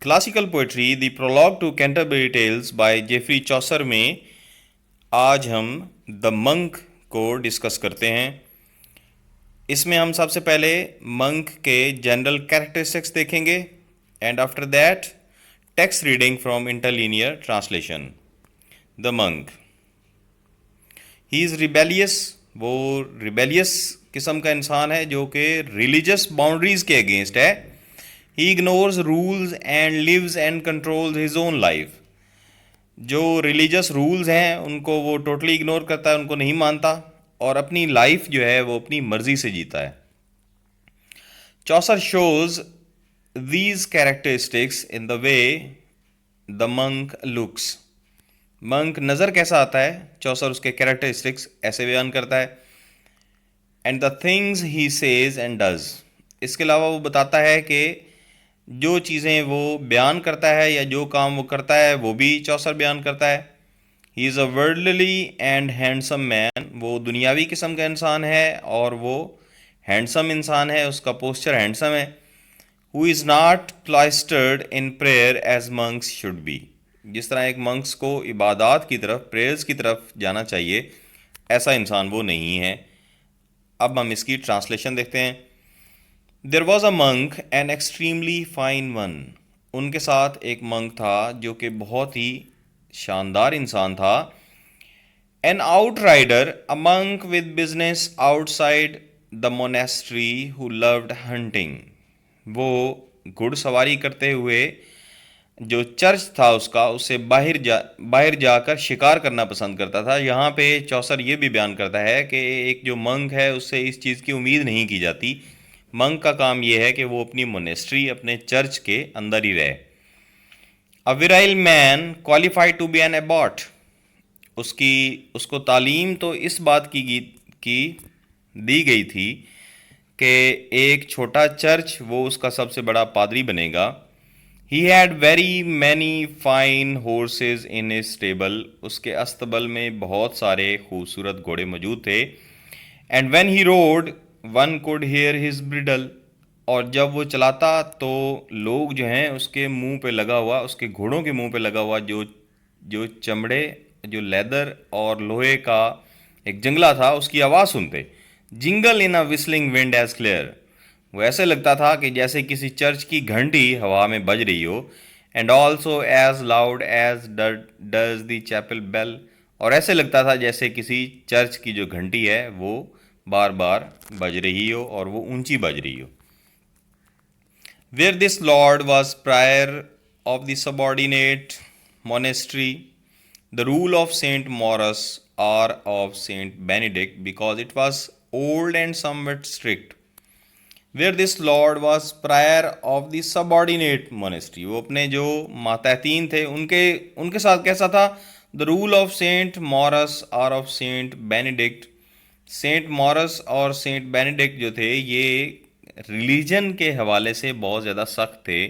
Classical poetry the prologue to Canterbury Tales by Geoffrey Chaucer में आज हम the monk को डिस्कस करते हैं। इसमें हम सबसे पहले मंक के जनरल कैरेक्टरिस्टिक्स देखेंगे and after that text reading from interlinear translation. The monk, he is rebellious, वो रिबेलियस किस्म का इंसान है जो कि रिलीजियस बाउंड्रीज के अगेंस्ट है। He ignores rules and lives and controls his own life. जो रिलीजियस रूल्स हैं उनको वो टोटली इग्नोर करता है, उनको नहीं मानता और अपनी लाइफ जो है वो अपनी मर्जी से जीता है। Chaucer shows these characteristics in the way the monk looks। Monk नज़र कैसा आता है, चौसर उसके कैरेक्टरिस्टिक्स ऐसे बयान करता है। And the things he says and does, इसके अलावा वो बताता है कि जो चीज़ें वो बयान करता है या जो काम वो करता है वो भी चौसर बयान करता है। He is a worldly and handsome man, वो दुनियावी किस्म का इंसान है और वो हैंडसम इंसान है, उसका पोस्चर हैंडसम है। Who is not cloistered in prayer as monks should be, जिस तरह एक मंक्स को इबादत की तरफ, प्रेयर्स की तरफ जाना चाहिए, ऐसा इंसान वो नहीं है। अब हम इसकी ट्रांसलेशन देखते हैं। There was a monk an extremely fine one, उनके साथ एक मंक था जो कि बहुत ही शानदार इंसान था। An outrider, a monk with business outside the monastery who loved hunting, वो घुड़सवारी करते हुए जो चर्च था उसका, उससे बाहर जाकर शिकार करना पसंद करता था। यहाँ पे चौसर ये भी बयान करता है कि एक जो मंक है उससे इस चीज़ की उम्मीद नहीं की जाती। मंक का काम ये है कि वो अपनी मोनेस्ट्री, अपने चर्च के अंदर ही रहे। A virile man qualified to be an abbot, उसको तालीम तो इस बात की दी गई थी कि एक छोटा चर्च वो उसका सबसे बड़ा पादरी बनेगा। He had very many fine horses in his stable, उसके अस्तबल में बहुत सारे खूबसूरत घोड़े मौजूद थे। And when he road one could hair his bridle, और जब वो चलाता तो लोग जो हैं उसके मुंह पे लगा हुआ, उसके घोड़ों के मुंह पे लगा हुआ जो जो चमड़े, जो लेदर और लोहे का एक जंगला था, उसकी आवाज़ सुनते। जिंगल इन अ विस्लिंग विंड एज क्लियर, वो ऐसे लगता था कि जैसे किसी चर्च की घंटी हवा में बज रही हो। And also as loud as does the chapel bell, और ऐसे लगता था जैसे किसी चर्च की जो घंटी है वो बार बार बज रही हो और वो ऊंची बज रही हो। Where this lord was prior of the subordinate monastery, the rule of Saint Maurus or of Saint Benedict, because it was old and somewhat strict. Where this lord was prior of the subordinate monastery, वो अपने जो मातहतीन थे उनके उनके साथ कैसा था। The rule of Saint Maurus or of Saint Benedict, Saint Maurus और सेंट बेनेडिक्ट जो थे ये रिलीजन के हवाले से बहुत ज़्यादा सख्त थे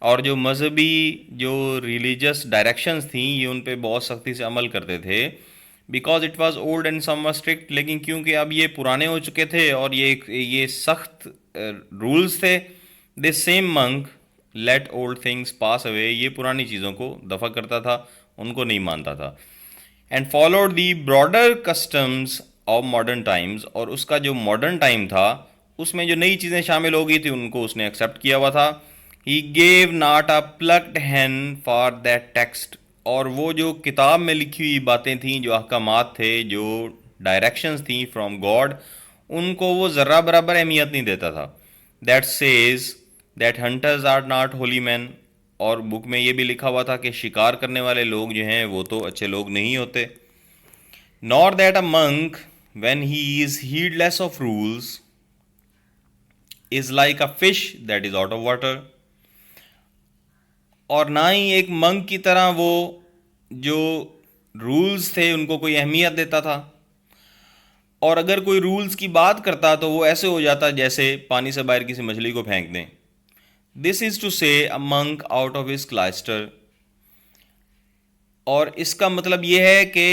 और जो मजहबी जो रिलीजियस डायरेक्शंस थी ये उन पे बहुत सख्ती से अमल करते थे। Because it was old and somewhat strict, लेकिन क्योंकि अब ये पुराने हो चुके थे और ये सख्त रूल्स थे। This same monk let old things pass away, ये पुरानी चीज़ों को दफा करता था, उनको नहीं मानता था। And followed the broader customs of modern times, और उसका जो मॉडर्न टाइम था उसमें जो नई चीज़ें शामिल हो गई थी उनको उसने एक्सेप्ट किया हुआ था। He gave not a plucked hen for that text, और वो जो किताब में लिखी हुई बातें थीं, जो अहकामात थे, जो डायरेक्शंस थी फ्रॉम गॉड, उनको वो ज़र्रा बराबर अहमियत नहीं देता था। That says that hunters are not holy man, और बुक में ये भी लिखा हुआ था कि शिकार करने वाले लोग जो हैं वो तो अच्छे लोग नहीं होते। Nor that a monk when he is heedless of rules is like a fish that is out of water, और ना ही एक मंक की तरह वो जो रूल्स थे उनको कोई अहमियत देता था, और अगर कोई रूल्स की बात करता तो वो ऐसे हो जाता जैसे पानी से बाहर किसी मछली को फेंक दें। This is to say a monk out of his cloister, और इसका मतलब ये है कि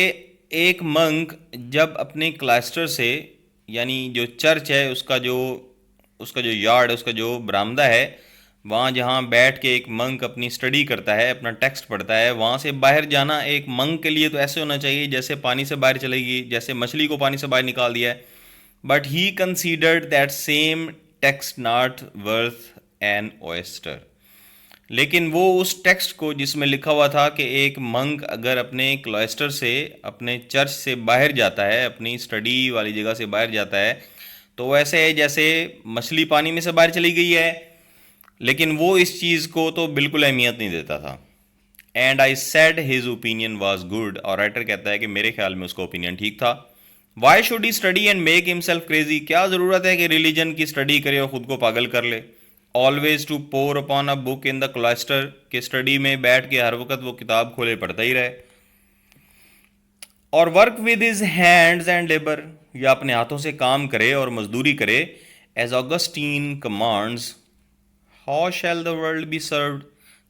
एक मंक जब अपने क्लाइस्टर से, यानी जो चर्च है उसका जो यार्ड है, उसका जो बरामदा है, वहाँ जहाँ बैठ के एक मंक अपनी स्टडी करता है, अपना टेक्स्ट पढ़ता है, वहाँ से बाहर जाना एक मंक के लिए तो ऐसे होना चाहिए जैसे पानी से बाहर चलेगी, जैसे मछली को पानी से बाहर निकाल दिया है. But he considered that same text not worth an oyster. लेकिन वो उस टेक्स्ट को जिसमें लिखा हुआ था कि एक मंक अगर अपने क्लॉइस्टर से, अपने चर्च से बाहर जाता है, अपनी स्टडी वाली जगह से बाहर जाता है, तो वैसे है जैसे मछली पानी में से बाहर चली गई है. लेकिन वो इस चीज़ को तो बिल्कुल अहमियत नहीं देता था. And I said his opinion was good. और राइटर कहता है कि मेरे ख्याल में उसका ओपिनियन ठीक था. Why should he study and make himself crazy. क्या ज़रूरत है कि रिलीजन की स्टडी करे और ख़ुद को पागल कर ले. Always to pore upon a book in the cloister. के स्टडी में बैठ के हर वक्त वो किताब खोले पढ़ता ही रहे. और work with his hands and labour. या अपने हाथों से काम करे और मजदूरी करे. As Augustine commands, how shall the world be served.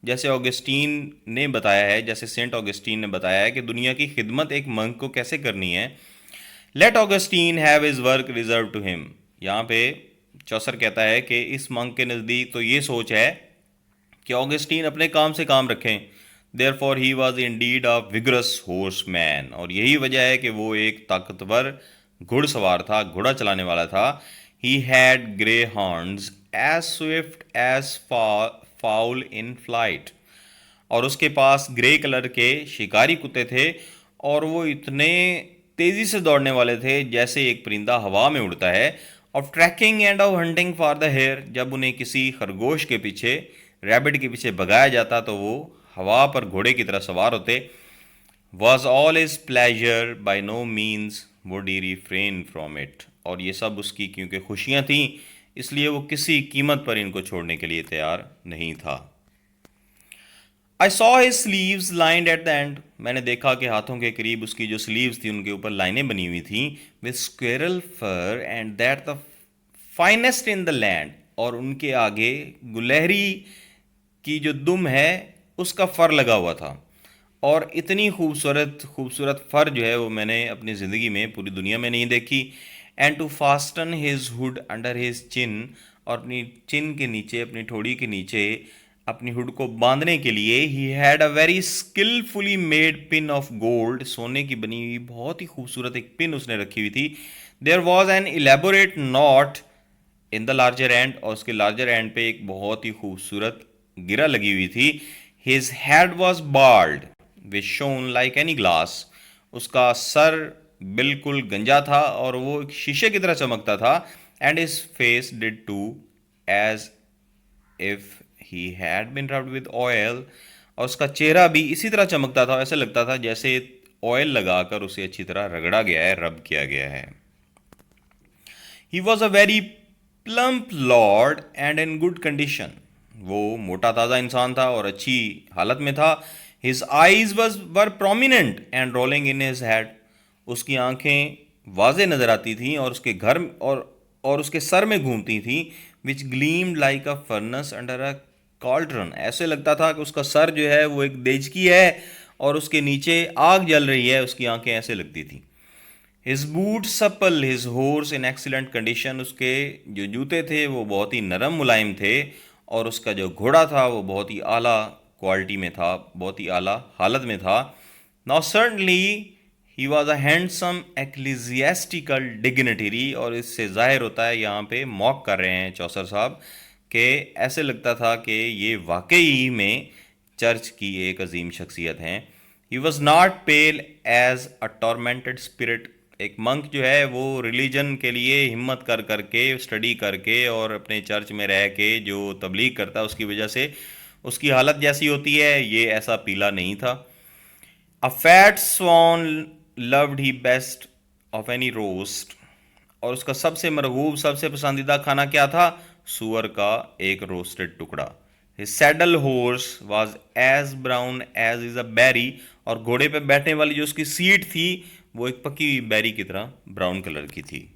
जैसे ऑगस्टीन ने बताया है, जैसे सेंट ऑगस्टीन ने बताया है कि दुनिया की खिदमत एक मंक को कैसे करनी है. Let Augustine have his work reserved to him. यहाँ पे चौसर कहता है कि इस मंक के नज़दीक तो ये सोच है कि ऑगस्टीन अपने काम से काम रखें. Therefore he was indeed a vigorous horseman. और यही वजह है कि वो एक ताकतवर घुड़सवार था, घोड़ा चलाने वाला था. He had greyhounds as swift as fowl in flight. और उसके पास ग्रे कलर के शिकारी कुत्ते थे और वो इतने तेज़ी से दौड़ने वाले थे जैसे एक परिंदा हवा में उड़ता है. Of tracking and of hunting for the hare. जब उन्हें किसी खरगोश के पीछे, रैबिट के पीछे भगाया जाता तो वो हवा पर घोड़े की तरह सवार होते. Was all his pleasure by no means would he refrain from it. और ये सब उसकी क्योंकि खुशियाँ थीं, इसलिए वो किसी कीमत पर इनको छोड़ने के लिए तैयार नहीं था. I saw his sleeves lined at the end. मैंने देखा कि हाथों के करीब उसकी जो स्लीव्स थी उनके ऊपर लाइनें बनी हुई थी. With squirrel fur and that the finest in the land. और उनके आगे गुलहरी की जो दुम है उसका फर लगा हुआ था. और इतनी खूबसूरत खूबसूरत फर जो है वो मैंने अपनी ज़िंदगी में पूरी दुनिया में नहीं देखी. And to fasten his hood under his chin. और अपनी चिन के नीचे, अपनी ठोड़ी के नीचे अपनी हुड को बांधने के लिए he had a very skilfully made pin of gold. सोने की बनी हुई बहुत ही खूबसूरत एक पिन उसने रखी हुई थी. There was an elaborate knot in the larger end. और उसके लार्जर एंड पे एक बहुत ही खूबसूरत गिरा लगी हुई थी. His head was bald which shown like any glass. उसका सर बिल्कुल गंजा था और वो एक शीशे की तरह चमकता था. And his face did too as if he had been rubbed with oil. और उसका चेहरा भी इसी तरह चमकता था, ऐसे लगता था जैसे ऑयल लगाकर उसे अच्छी तरह रगड़ा गया है, रब किया गया है. ही was a very plump Lord and in good condition. वो मोटा ताज़ा इंसान था और अच्छी हालत में था. His eyes were prominent and rolling in his head. उसकी आंखें वाजे नज़र आती थीं और उसके घर और उसके सर में घूमती थीं. Which gleamed like a furnace under a cauldron. ऐसे लगता था कि उसका सर जो है वो एक देजकी है और उसके नीचे आग जल रही है. उसकी आंखें ऐसे लगती थी. His boot supple, his horse in excellent condition. उसके जो जूते थे वो बहुत ही नरम मुलायम थे और उसका जो घोड़ा था वो बहुत ही आला क्वालिटी में था, बहुत ही आला हालत में था. Now certainly he was a handsome ecclesiastical dignitary. और इससे जाहिर होता है, यहाँ पे मॉक कर रहे हैं चौसर साहब, कि ऐसे लगता था कि ये वाकई में चर्च की एक अजीम शख्सियत हैं. He was not pale as a tormented spirit. एक मंक जो है वो रिलीजन के लिए हिम्मत कर करके, स्टडी करके और अपने चर्च में रह के जो तबलीग करता है उसकी वजह से उसकी हालत जैसी होती है, ये ऐसा पीला नहीं था. A fat sworn loved he best of any roast. और उसका सबसे मरगूब, सबसे पसंदीदा खाना क्या था? सुअर का एक रोस्टेड टुकड़ा. His saddle horse was as brown as is a berry. और घोड़े पे बैठने वाली जो उसकी सीट थी वो एक पकी हुई बेरी की तरह ब्राउन कलर की थी.